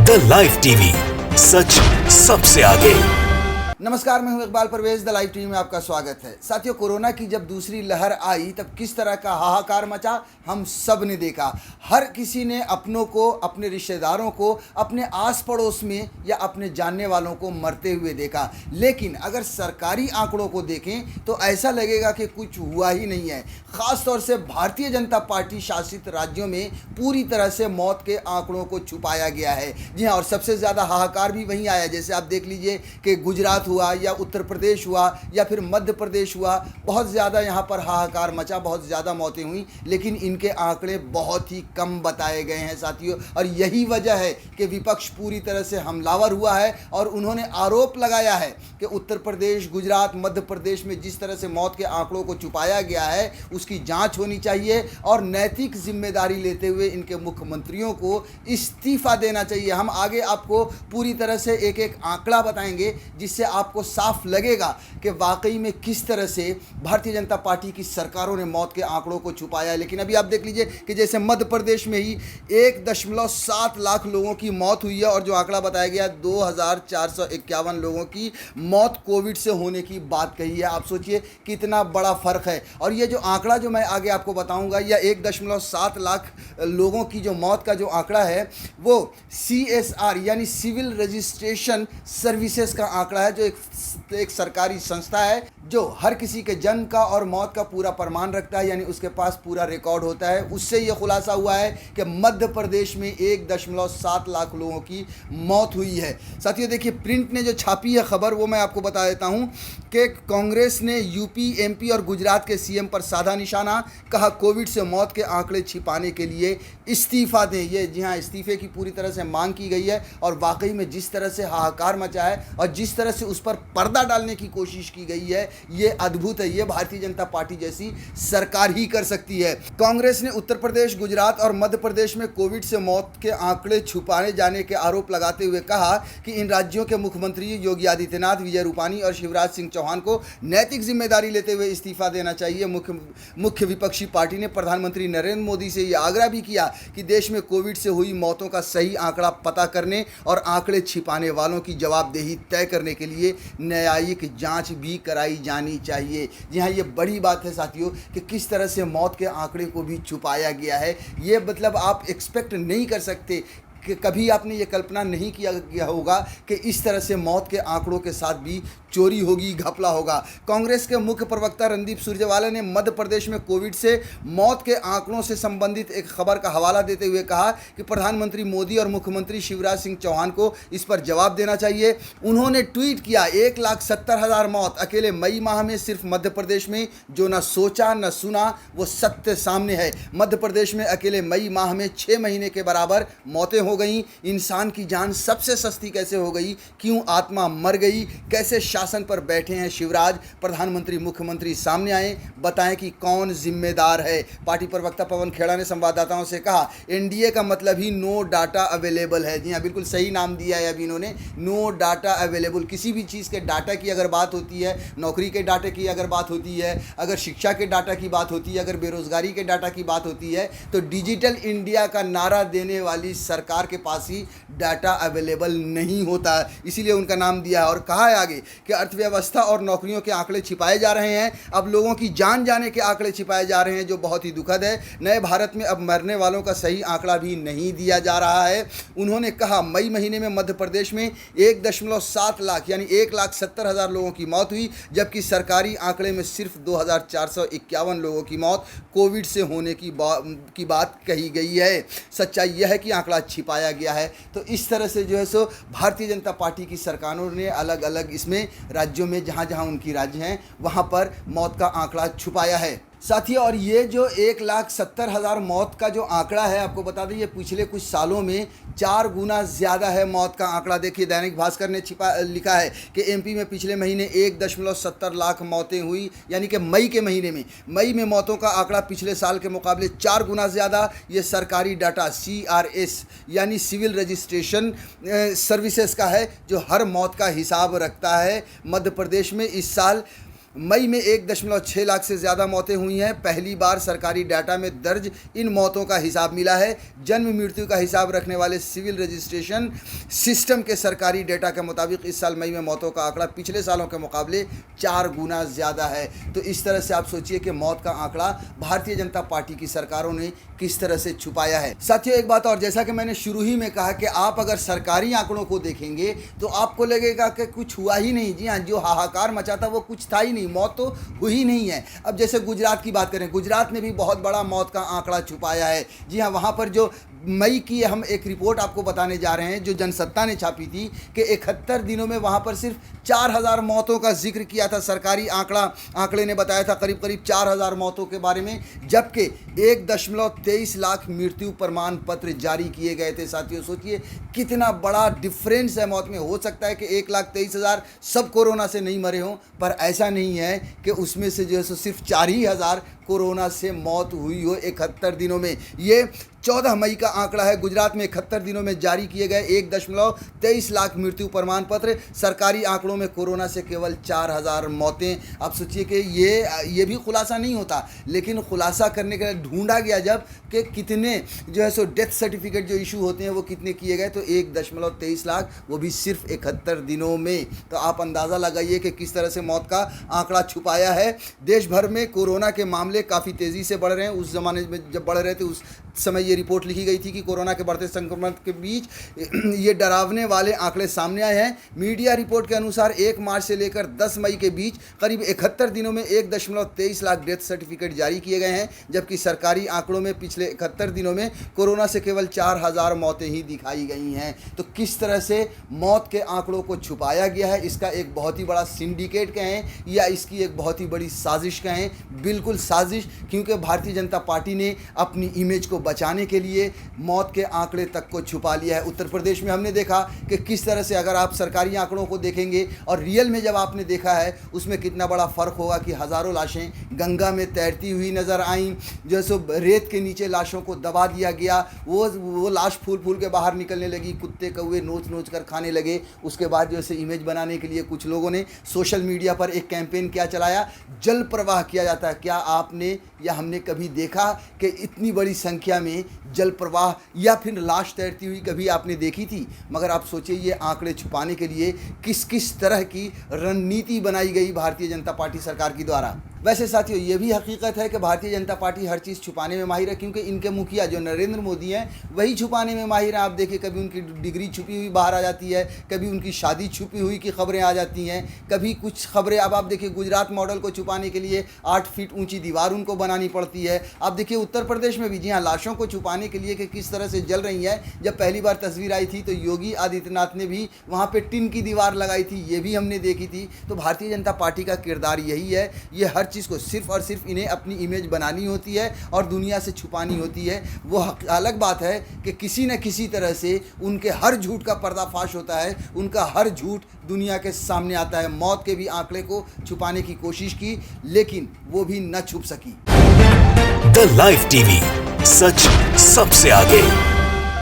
The live TV, सच सबसे आगे। नमस्कार, मैं हूं Iqbal Parvez. The live TV में आपका स्वागत है। साथियों, कोरोना की जब दूसरी लहर आई तब किस तरह का हाहाकार मचा हम सब ने देखा। हर किसी ने अपनों को, अपने रिश्तेदारों को, अपने आस पड़ोस में या अपने जानने वालों को मरते हुए देखा। लेकिन अगर सरकारी आंकड़ों को देखें तो ऐसा लगेगा कि कुछ हुआ ही नहीं है। ख़ास तौर से भारतीय जनता पार्टी शासित राज्यों में पूरी तरह से मौत के आंकड़ों को छुपाया गया है। जी हाँ, और सबसे ज़्यादा हाहाकार भी वहीं आया। जैसे आप देख लीजिए कि गुजरात हुआ या उत्तर प्रदेश हुआ या फिर मध्य प्रदेश हुआ, बहुत ज़्यादा यहाँ पर हाहाकार मचा, बहुत ज़्यादा मौतें हुई, लेकिन इनके आंकड़े बहुत ही कम बताए गए हैं साथियों। और यही वजह है कि विपक्ष पूरी तरह से हमलावर हुआ है और उन्होंने आरोप लगाया है कि उत्तर प्रदेश, गुजरात, मध्य प्रदेश में जिस तरह से मौत के आंकड़ों को छुपाया गया है उसकी जांच होनी चाहिए और नैतिक जिम्मेदारी लेते हुए इनके मुख्यमंत्रियों को इस्तीफा देना चाहिए। हम आगे आपको पूरी तरह से एक एक आंकड़ा बताएंगे जिससे आपको साफ लगेगा कि वाकई में किस तरह से भारतीय जनता पार्टी की सरकारों ने मौत के आंकड़ों को छुपाया है। लेकिन अभी आप देख लीजिए कि जैसे मध्य प्रदेश में ही 1.7 लाख लोगों की मौत हुई है और जो आंकड़ा बताया गया 2451 लोगों की मौत कोविड से होने की बात कही है। आप सोचिए कितना बड़ा फर्क है। और ये जो आंकड़ा जो मैं आगे आपको बताऊंगा, या 1.7 लाख लोगों की जो मौत का जो आंकड़ा है वो CSR यानी सिविल रजिस्ट्रेशन सर्विसेज का आंकड़ा है, जो एक सरकारी संस्था है जो हर किसी के जन्म का और मौत का पूरा प्रमाण रखता है, यानी उसके पास पूरा रिकॉर्ड होता है। उससे ये खुलासा हुआ है कि मध्य प्रदेश में 1.7 लाख लोगों की मौत हुई है। साथियों देखिए, प्रिंट ने जो छापी है खबर वो मैं आपको बता देता हूं कि कांग्रेस ने यूपी, MP और गुजरात के CM पर साधा निशाना, कहा कोविड से मौत के आंकड़े छिपाने के लिए इस्तीफा दें। ये जी हाँ, इस्तीफे की पूरी तरह से मांग की गई है और वाकई में जिस तरह से हाहाकार मचा है और जिस तरह से उस पर पर्दा डालने की कोशिश की गई है ये अद्भुत है। ये भारतीय जनता पार्टी जैसी सरकार ही कर सकती है। कांग्रेस ने उत्तर प्रदेश, गुजरात और मध्य प्रदेश में कोविड से मौत के आंकड़े छुपाने जाने के आरोप लगाते हुए कहा कि इन राज्यों के मुख्यमंत्री योगी आदित्यनाथ, विजय रूपानी और शिवराज सिंह चौहान को नैतिक जिम्मेदारी लेते हुए इस्तीफा देना चाहिए। मुख्य विपक्षी पार्टी ने प्रधानमंत्री नरेंद्र मोदी से यह आग्रह भी किया कि देश में कोविड से हुई मौतों का सही आंकड़ा पता करने और आंकड़े छिपाने वालों की जवाबदेही तय करने के लिए न्यायिक जांच भी कराई जानी चाहिए। जी हाँ, ये बड़ी बात है साथियों कि किस तरह से मौत के आंकड़े को भी छुपाया गया है। ये मतलब आप एक्सपेक्ट नहीं कर सकते कि कभी आपने ये कल्पना नहीं किया गया होगा कि इस तरह से मौत के आंकड़ों के साथ भी चोरी होगी, घपला होगा। कांग्रेस के मुख्य प्रवक्ता रणदीप सुरजेवाला ने मध्य प्रदेश में कोविड से मौत के आंकड़ों से संबंधित एक खबर का हवाला देते हुए कहा कि प्रधानमंत्री मोदी और मुख्यमंत्री शिवराज सिंह चौहान को इस पर जवाब देना चाहिए। उन्होंने ट्वीट किया, 1,70,000 मौत अकेले मई माह में सिर्फ मध्य प्रदेश में, जो न सोचा न सुना वो सत्य सामने है। मध्य प्रदेश में अकेले मई माह में 6 महीने के बराबर मौतें हो गई। इंसान की जान सबसे सस्ती कैसे हो गई, क्यों आत्मा मर गई, कैसे शासन पर बैठे हैं शिवराज, प्रधानमंत्री, मुख्यमंत्री सामने आए, बताएं कि कौन जिम्मेदार है। पार्टी प्रवक्ता पवन खेड़ा ने संवाददाताओं से कहा, NDA का मतलब ही नो डाटा अवेलेबल है। जी हाँ, बिल्कुल सही नाम दिया है अभी इन्होंने, नो डाटा अवेलेबल। किसी भी चीज़ के डाटा की अगर बात होती है, नौकरी के डाटा की अगर बात होती है, अगर शिक्षा के डाटा की बात होती है, अगर बेरोजगारी के डाटा की बात होती है, तो डिजिटल इंडिया का नारा देने वाली सरकार के पास ही डाटा अवेलेबल नहीं होता, इसीलिए उनका नाम दिया है। और कहा है आगे कि अर्थव्यवस्था और नौकरियों के आंकड़े छिपाए जा रहे हैं, अब लोगों की जान जाने के आंकड़े छिपाए जा रहे हैं, जो बहुत ही दुखद है। नए भारत में अब मरने वालों का सही आंकड़ा भी नहीं दिया जा रहा है। उन्होंने कहा, मई महीने में मध्य प्रदेश में 1.7 लाख यानी 1,70,000 लोगों की मौत हुई, जबकि सरकारी आंकड़े में सिर्फ 2,451 लोगों की मौत कोविड से होने की बात कही गई है। सच्चाई यह है कि आंकड़ा छिपाया गया है। तो इस तरह से जो है सो भारतीय जनता पार्टी की सरकारों ने अलग अलग इसमें राज्यों में जहाँ जहाँ उनकी राज्य हैं वहाँ पर मौत का आंकड़ा छुपाया है साथियों। और ये जो 1,70,000 मौत का जो आंकड़ा है, आपको बता दें ये पिछले कुछ सालों में 4 गुना ज़्यादा है मौत का आंकड़ा। देखिए, दैनिक भास्कर ने लिखा है कि MP में पिछले महीने 1.70 लाख मौतें हुई, यानी कि मई के महीने में, मई में मौतों का आंकड़ा पिछले साल के मुकाबले 4 गुना ज़्यादा। ये सरकारी डाटा CRS यानी सिविल रजिस्ट्रेशन सर्विसेज का है, जो हर मौत का हिसाब रखता है। मध्य प्रदेश में इस साल मई में 1.6 लाख से ज़्यादा मौतें हुई हैं। पहली बार सरकारी डाटा में दर्ज इन मौतों का हिसाब मिला है। जन्म मृत्यु का हिसाब रखने वाले सिविल रजिस्ट्रेशन सिस्टम के सरकारी डेटा के मुताबिक इस साल मई में मौतों का आंकड़ा पिछले सालों के मुकाबले 4 गुना ज़्यादा है। तो इस तरह से आप सोचिए कि मौत का आंकड़ा भारतीय जनता पार्टी की सरकारों ने किस तरह से छुपाया है। साथियों, एक बात और, जैसा कि मैंने शुरू ही में कहा कि आप अगर सरकारी आंकड़ों को देखेंगे तो आपको लगेगा कि कुछ हुआ ही नहीं। जी हाँ, जो हाहाकार मचा था वो कुछ था ही नहीं, मौत तो हुई नहीं है। अब जैसे गुजरात की बात करें, गुजरात ने भी बहुत बड़ा मौत का आंकड़ा छुपाया है। जी हाँ, वहाँ पर जो मई की हम एक रिपोर्ट आपको बताने जा रहे हैं जो जनसत्ता ने छापी थी कि 71 दिनों में वहाँ पर सिर्फ 4000 मौतों का जिक्र किया था। सरकारी आंकड़े ने बताया था करीब 4000 मौतों के बारे में, जबकि 1.23 लाख मृत्यु प्रमाण पत्र जारी किए गए थे। साथियों, सोचिए कितना बड़ा डिफरेंस है मौत में। हो सकता है कि 1,23,000 सब कोरोना से नहीं मरे हों, पर ऐसा नहीं है कि उसमें से जो है सो सिर्फ 4 ही हज़ार कोरोना से मौत हुई हो 71 दिनों में। ये 14 मई का आंकड़ा है। गुजरात में 71 दिनों में जारी किए गए 1.23 लाख मृत्यु प्रमाण पत्र। सरकारी आंकड़ों में कोरोना से केवल 4000 मौतें। आप सोचिए कि ये भी खुलासा नहीं होता, लेकिन खुलासा करने के लिए ढूंढा गया जब कि कितने जो है सो डेथ सर्टिफिकेट जो इशू होते हैं वो कितने किए गए, तो 1.23 लाख, वो भी सिर्फ 71 दिनों में। तो आप अंदाज़ा लगाइए कि किस तरह से मौत का आंकड़ा छुपाया है। देश भर में कोरोना के मामले काफ़ी तेज़ी से बढ़ रहे हैं। उस ज़माने में जब बढ़ रहे थे उस समय ये रिपोर्ट लिखी गई थी कि कोरोना के बढ़ते संक्रमण के बीच ये डरावने वाले आंकड़े सामने आए हैं। मीडिया रिपोर्ट के अनुसार 1 मार्च से लेकर 10 मई के बीच करीब 71 दिनों में 1.23 लाख डेथ सर्टिफिकेट जारी किए गए हैं, जबकि सरकारी आंकड़ों में पिछले 71 दिनों में कोरोना से केवल 4000 मौतें ही दिखाई गई हैं। तो किस तरह से मौत के आंकड़ों को छुपाया गया है, इसका एक बहुत ही बड़ा सिंडिकेट कहें या इसकी एक बहुत ही बड़ी साजिश कहें, बिल्कुल साजिश, क्योंकि भारतीय जनता पार्टी ने अपनी इमेज को बचाने के लिए मौत के आंकड़े तक को छुपा लिया है। उत्तर प्रदेश में हमने देखा कि किस तरह से अगर आप सरकारी आंकड़ों को देखेंगे और रियल में जब आपने देखा है उसमें कितना बड़ा फ़र्क होगा कि हज़ारों लाशें गंगा में तैरती हुई नज़र आईं। जो है सो रेत के नीचे लाशों को दबा दिया गया, वो लाश फूल के बाहर निकलने लगी, कुत्ते कौवे नोच कर खाने लगे। उसके बाद जो है इमेज बनाने के लिए कुछ लोगों ने सोशल मीडिया पर एक कैंपेन क्या चलाया, जल प्रवाह किया जाता है। क्या आपने या हमने कभी देखा कि इतनी बड़ी संख्या में जल प्रवाह या फिर लाश तैरती हुई कभी आपने देखी थी? मगर आप सोचिए ये आंकड़े छुपाने के लिए किस किस तरह की रणनीति बनाई गई भारतीय जनता पार्टी सरकार की द्वारा। वैसे साथियों, ये भी हकीकत है कि भारतीय जनता पार्टी हर चीज़ छुपाने में माहिर है, क्योंकि इनके मुखिया जो नरेंद्र मोदी हैं वही छुपाने में माहिर हैं। आप देखिए, कभी उनकी डिग्री छुपी हुई बाहर आ जाती है, कभी उनकी शादी छुपी हुई की खबरें आ जाती हैं, कभी कुछ खबरें। अब आप देखिए, गुजरात मॉडल को छुपाने के लिए 8 फीट ऊंची दीवार उनको बनानी पड़ती है। आप देखिए उत्तर प्रदेश में भी, जी हाँ, लाशों को छुपाने के लिए कि किस तरह से जल रही है। जब पहली बार तस्वीर आई थी तो योगी आदित्यनाथ ने भी वहाँ पर टिन की दीवार लगाई थी, ये भी हमने देखी थी। तो भारतीय जनता पार्टी का किरदार यही है, ये हर चीज़ को सिर्फ और सिर्फ इन्हें अपनी इमेज बनानी होती है और दुनिया से छुपानी होती है। वो अलग बात है कि किसी न किसी तरह से उनके हर झूठ का पर्दाफाश होता है, उनका हर झूठ दुनिया के सामने आता है। मौत के भी आंकड़े को छुपाने की कोशिश की, लेकिन वो भी न छुप सकी। द लाइव टीवी, सच सबसे आगे।